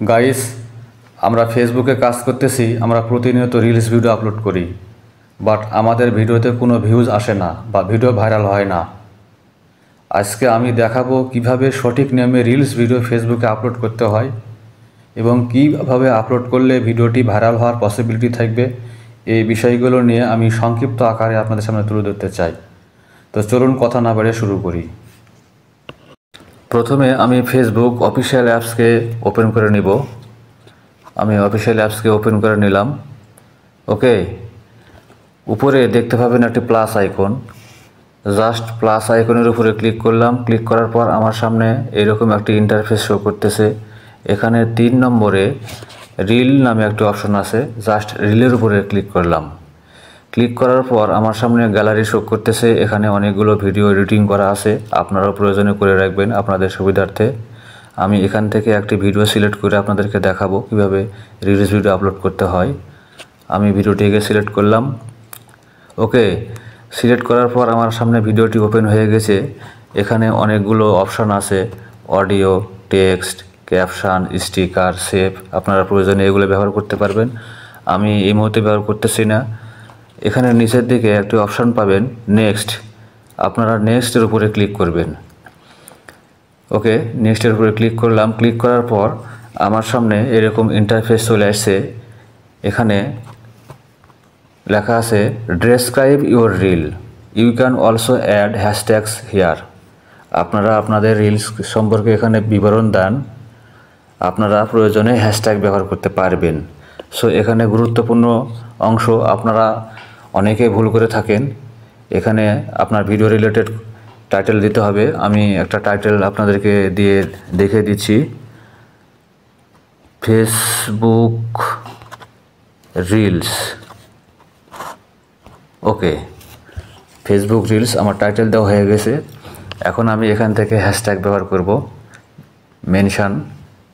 Guys, আমরা ফেসবুকে কাজ করতেছি, আমরা প্রতিনিয়ত রিলস ভিডিও আপলোড করি, বাট আমাদের ভিডিওতে কোনো ভিউজ আসে না বা ভিডিও ভাইরাল হয় না। আজকে আমি দেখাবো কিভাবে সঠিক নিয়মে রিলস ভিডিও ফেসবুকে আপলোড করতে হয় এবং কীভাবে আপলোড করলে ভিডিওটি ভাইরাল হওয়ার পসিবিলিটি থাকবে। এই বিষয়গুলো নিয়ে আমি সংক্ষিপ্ত আকারে আপনাদের সামনে তুলে ধরতে চাই। তো চলুন কথা না বাড়িয়ে শুরু করি। প্রথমে আমি ফেসবুক অফিসিয়াল অ্যাপসকে ওপেন করে নিব। আমি অফিসিয়াল অ্যাপসকে ওপেন করে নিলাম। ওকে, উপরে দেখতে পাবেন একটি প্লাস আইকন। জাস্ট প্লাস আইকনের উপরে ক্লিক করলাম। ক্লিক করার পর আমার সামনে এরকম একটি ইন্টারফেস শো করতেছে। এখানে 3 নম্বরে রিল নামে একটি অপশন আছে। জাস্ট রিলের উপরে ক্লিক করলাম। ক্লিক করার পর আমার সামনে গ্যালারি শো করতেছে। এখানে অনেকগুলো ভিডিও এডিটিং করা আছে, আপনারাও প্রয়োজনে করে রাখবেন আপনাদের সুবিধার্থে। আমি এখান থেকে একটি ভিডিও সিলেক্ট করে আপনাদেরকে দেখাবো কিভাবে রিলস ভিডিও আপলোড করতে হয়। আমি ভিডিওটিকে সিলেক্ট করলাম। ওকে, সিলেক্ট করার পর আমার সামনে ভিডিওটি ওপেন হয়ে গেছে। এখানে অনেকগুলো অপশান আছে, audio, text, caption, sticker, save. আপনারা প্রয়োজনে এগুলো ব্যবহার করতে পারবেন। আমি এই মুহূর্তে ব্যবহার করতেছি না। এখানে নিচের দিকে একটি অপশান পাবেন নেক্সট। আপনারা নেক্সটের উপরে ক্লিক করবেন। ওকে, নেক্সটের উপরে ক্লিক করলাম। ক্লিক করার পর আমার সামনে এরকম ইন্টারফেস চলে আসছে। এখানে লেখা আছে describe your reel, you can also add hashtags here. আপনারা আপনাদের রিলস সম্পর্কে এখানে বিবরণ দেন, আপনারা প্রয়োজনে হ্যাশট্যাগ ব্যবহার করতে পারবেন। সো এখানে গুরুত্বপূর্ণ অংশ আপনারা অনেকে ভুল করে থাকেন। এখানে আপনার ভিডিও রিলেটেড টাইটেল দিতে হবে। আমি একটা টাইটেল আপনাদেরকে দিয়ে দেখে দিচ্ছি। Facebook reels. Okay, Facebook reels আমার টাইটেল দেওয়া হয়ে গেছে। এখন আমি এখান থেকে হ্যাশট্যাগ ব্যবহার করব, মেনশন,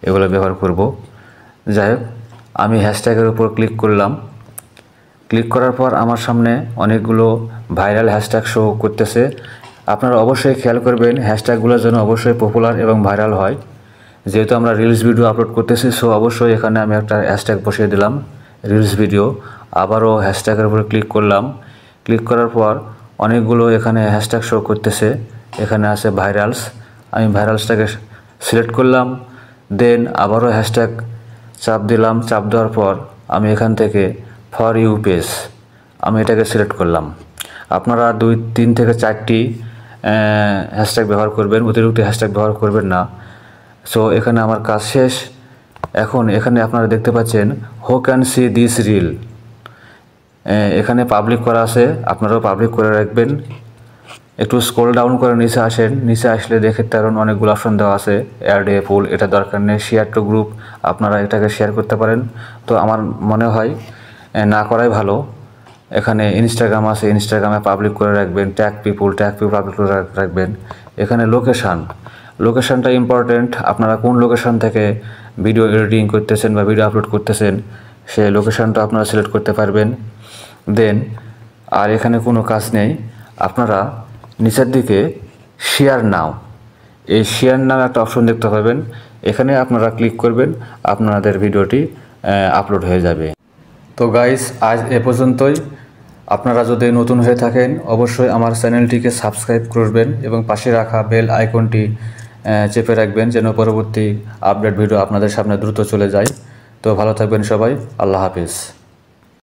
এগুলো ব্যবহার করব। যাই হোক, আমি হ্যাশট্যাগের উপর ক্লিক করলাম। ক্লিক করার পর আমার সামনে অনেকগুলো ভাইরাল হ্যাশট্যাগ শো করতেছে। আপনারা অবশ্যই খেয়াল করবেন হ্যাশট্যাগুলো যেন অবশ্যই পপুলার এবং ভাইরাল হয়। যেহেতু আমরা রিলস ভিডিও আপলোড করতেছি, সো অবশ্যই এখানে আমি একটা হ্যাশট্যাগ বসিয়ে দিলাম, রিলস ভিডিও। আবারও হ্যাশট্যাগের উপরে ক্লিক করলাম। ক্লিক করার পর অনেকগুলো এখানে হ্যাশট্যাগ শো করতেছে। এখানে আছে ভাইরালস। আমি ভাইরালসটাকে সিলেক্ট করলাম। দেন আবারও হ্যাশট্যাগ চাপ দিলাম। চাপ দেওয়ার পর আমি এখান থেকে ফর ইউ পেজ, আমি এটাকে সিলেক্ট করলাম। আপনারা 2, 3 থেকে 4টি হ্যাশট্যাগ ব্যবহার করবেন, অতিরিক্ত হ্যাশট্যাগ ব্যবহার করবেন না। সো এখানে আমার কাজ শেষ। এখন এখানে আপনারা দেখতে পাচ্ছেন who can see this reel. এখানে পাবলিক করা আছে, আপনারাও পাবলিক করে রাখবেন। একটু স্ক্রল ডাউন করে নিচে আসেন। নিচে আসলে দেখতে পারেন অনেকগুলো অপশন দেওয়া আছে। অ্যাড এ ফুল, এটা দরকার নেই। শেয়ার টু গ্রুপ, আপনারা এটাকে শেয়ার করতে পারেন। তো আমার মনে হয় না করাই ভালো। এখানে ইনস্টাগ্রাম আছে, ইনস্টাগ্রামে পাবলিক করে রাখবেন। ট্যাগ পিপুল পাবলিক করে রাখবেন। এখানে লোকেশানটা ইম্পর্টেন্ট। আপনারা কোন লোকেশান থেকে ভিডিও এডিটিং করতেছেন বা ভিডিও আপলোড করতেছেন, সেই লোকেশানটা আপনারা সিলেক্ট করতে পারবেন। দেন আর এখানে কোনো কাজ নেই। আপনারা নিচের দিকে শেয়ার নাও, এই শেয়ার নাও একটা অপশন দেখতে পাবেন। এখানে আপনারা ক্লিক করবেন, আপনাদের ভিডিওটি আপলোড হয়ে যাবে। তো গাইস, আজ এ পর্যন্তই। আপনারা যদি নতুন হয়ে থাকেন অবশ্যই আমার চ্যানেলটিকে সাবস্ক্রাইব করবেন এবং পাশে রাখা বেল আইকনটি চেপে রাখবেন যেন পরবর্তী আপডেট ভিডিও আপনাদের সামনে দ্রুত চলে যায়। তো ভালো থাকবেন সবাই। আল্লাহ হাফিজ।